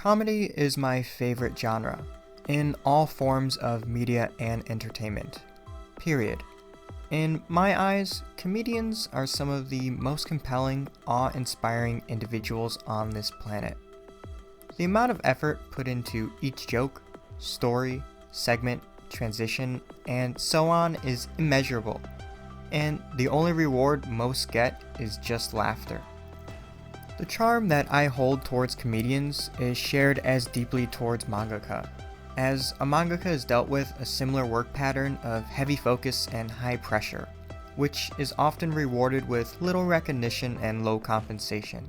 Comedy is my favorite genre, in all forms of media and entertainment. Period. In my eyes, comedians are some of the most compelling, awe-inspiring individuals on this planet. The amount of effort put into each joke, story, segment, transition, and so on is immeasurable, and the only reward most get is just laughter. The charm that I hold towards comedians is shared as deeply towards mangaka, as a mangaka has dealt with a similar work pattern of heavy focus and high pressure, which is often rewarded with little recognition and low compensation.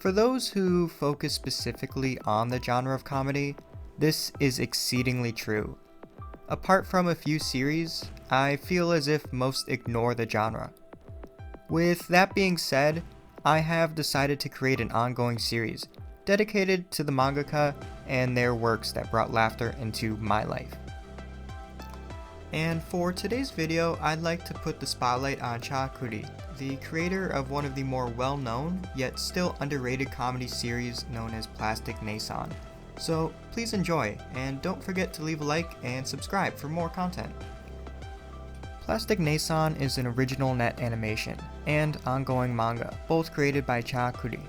For those who focus specifically on the genre of comedy, this is exceedingly true. Apart from a few series, I feel as if most ignore the genre. With that being said, I have decided to create an ongoing series dedicated to the mangaka and their works that brought laughter into my life. And for today's video, I'd like to put the spotlight on Chakuri, the creator of one of the more well-known yet still underrated comedy series known as Plastic Neesan. So please enjoy, and don't forget to leave a like and subscribe for more content. Plastic Neesan is an original net animation and ongoing manga, both created by Chakuri.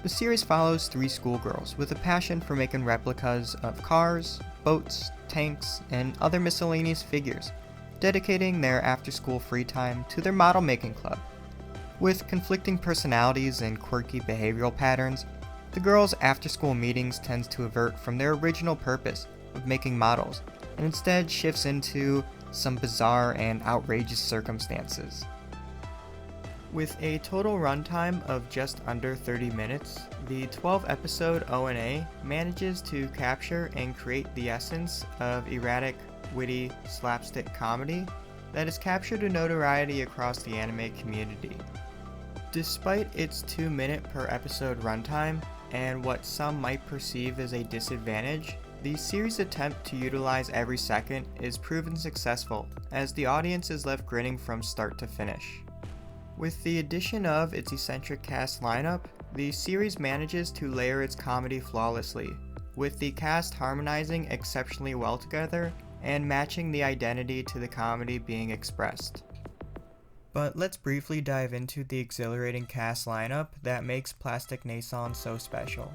The series follows three schoolgirls with a passion for making replicas of cars, boats, tanks, and other miscellaneous figures, dedicating their after-school free time to their model making club. With conflicting personalities and quirky behavioral patterns, the girls' after-school meetings tends to avert from their original purpose of making models, and instead shifts into some bizarre and outrageous circumstances. With a total runtime of just under 30 minutes, the 12-episode ONA manages to capture and create the essence of erratic, witty, slapstick comedy that has captured a notoriety across the anime community. Despite its 2-minute per episode runtime, and what some might perceive as a disadvantage, the series' attempt to utilize every second is proven successful, as the audience is left grinning from start to finish. With the addition of its eccentric cast lineup, the series manages to layer its comedy flawlessly, with the cast harmonizing exceptionally well together and matching the identity to the comedy being expressed. But let's briefly dive into the exhilarating cast lineup that makes Plastic Neesan so special.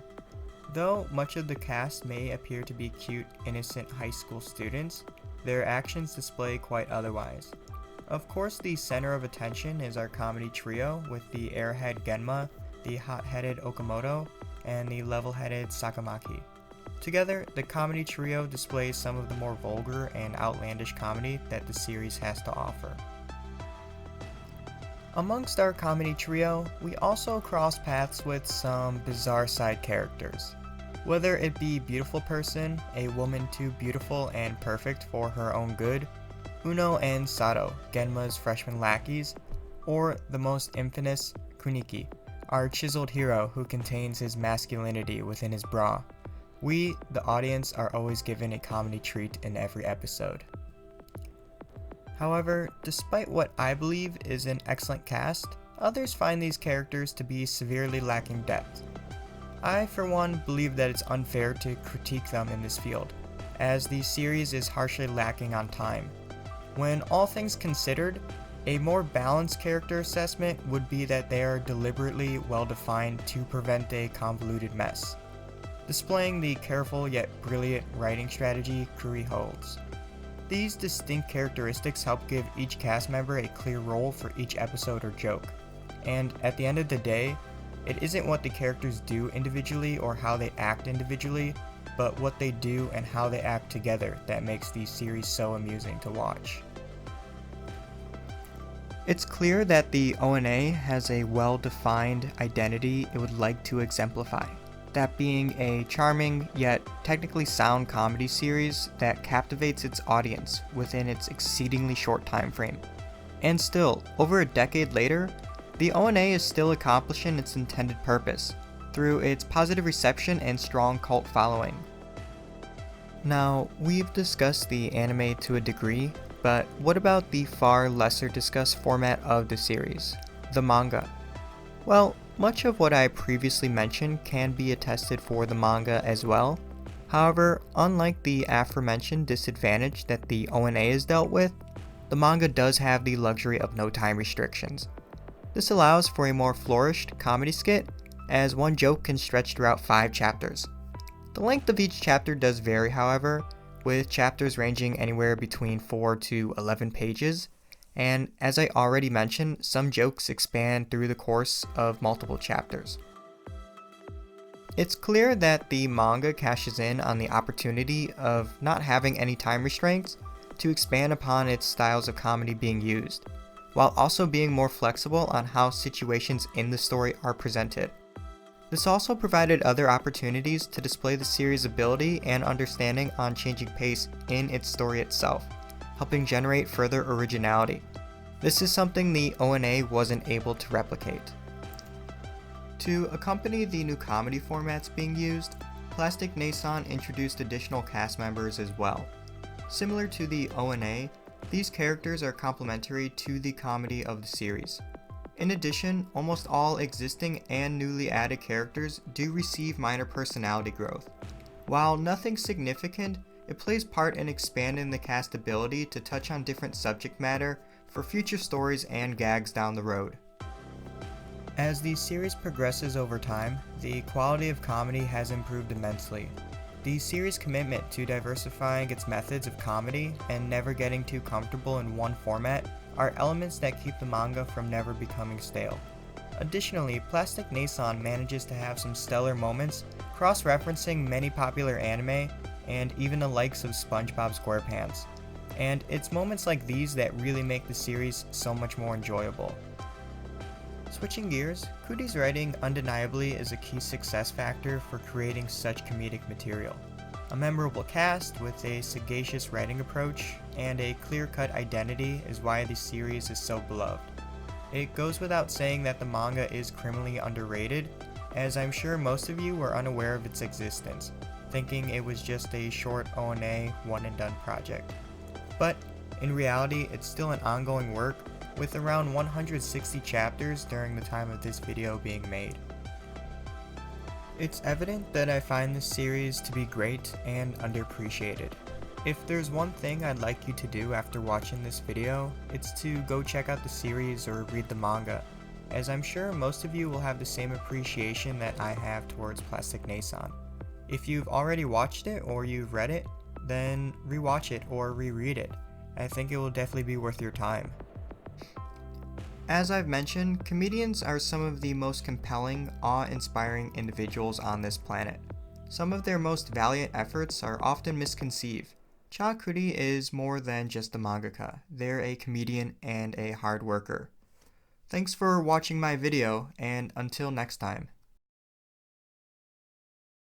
Though much of the cast may appear to be cute, innocent high school students, their actions display quite otherwise. Of course, the center of attention is our comedy trio with the airhead Genma, the hot-headed Okamoto, and the level-headed Sakamaki. Together, the comedy trio displays some of the more vulgar and outlandish comedy that the series has to offer. Amongst our comedy trio, we also cross paths with some bizarre side characters. Whether it be Beautiful Person, a woman too beautiful and perfect for her own good, Uno and Sato, Genma's freshman lackeys, or the most infamous Kuniki, our chiseled hero who contains his masculinity within his bra. We, the audience, are always given a comedy treat in every episode. However, despite what I believe is an excellent cast, others find these characters to be severely lacking depth. I, for one, believe that it's unfair to critique them in this field, as the series is harshly lacking on time. When all things considered, a more balanced character assessment would be that they are deliberately well-defined to prevent a convoluted mess, displaying the careful yet brilliant writing strategy Kuri holds. These distinct characteristics help give each cast member a clear role for each episode or joke, and at the end of the day, it isn't what the characters do individually or how they act individually, but what they do and how they act together that makes these series so amusing to watch. It's clear that the ONA has a well-defined identity it would like to exemplify, that being a charming yet technically sound comedy series that captivates its audience within its exceedingly short time frame. And still, over a decade later, the ONA is still accomplishing its intended purpose through its positive reception and strong cult following. Now, we've discussed the anime to a degree, but what about the far lesser discussed format of the series, the manga? Well, Much of what I previously mentioned can be attested for the manga as well. However, unlike the aforementioned disadvantage that the ONA is dealt with, the manga does have the luxury of no time restrictions. This allows for a more flourished comedy skit, as one joke can stretch throughout 5 chapters. The length of each chapter does vary, however, with chapters ranging anywhere between 4 to 11 pages, and as I already mentioned, some jokes expand through the course of multiple chapters. It's clear that the manga cashes in on the opportunity of not having any time restraints to expand upon its styles of comedy being used, while also being more flexible on how situations in the story are presented. This also provided other opportunities to display the series' ability and understanding on changing pace in its story itself, helping generate further originality. This is something the ONA wasn't able to replicate. To accompany the new comedy formats being used, Plastic Neesan introduced additional cast members as well. Similar to the ONA, these characters are complementary to the comedy of the series. In addition, almost all existing and newly added characters do receive minor personality growth. While nothing significant, it plays part in expanding the cast's ability to touch on different subject matter for future stories and gags down the road. As the series progresses over time, the quality of comedy has improved immensely. The series' commitment to diversifying its methods of comedy and never getting too comfortable in one format are elements that keep the manga from never becoming stale. Additionally, Plastic Neesan manages to have some stellar moments, cross-referencing many popular anime and even the likes of SpongeBob SquarePants. And it's moments like these that really make the series so much more enjoyable. Switching gears, Kuri's writing undeniably is a key success factor for creating such comedic material. A memorable cast with a sagacious writing approach and a clear-cut identity is why the series is so beloved. It goes without saying that the manga is criminally underrated, as I'm sure most of you were unaware of its existence, thinking it was just a short ONA one-and-done project. But in reality, it's still an ongoing work with around 160 chapters during the time of this video being made. It's evident that I find this series to be great and underappreciated. If there's one thing I'd like you to do after watching this video, it's to go check out the series or read the manga, as I'm sure most of you will have the same appreciation that I have towards Plastic Neesan. If you've already watched it or you've read it, then rewatch it or reread it. I think it will definitely be worth your time. As I've mentioned, comedians are some of the most compelling, awe-inspiring individuals on this planet. Some of their most valiant efforts are often misconceived. Kuri is more than just a mangaka. They're a comedian and a hard worker. Thanks for watching my video, and until next time.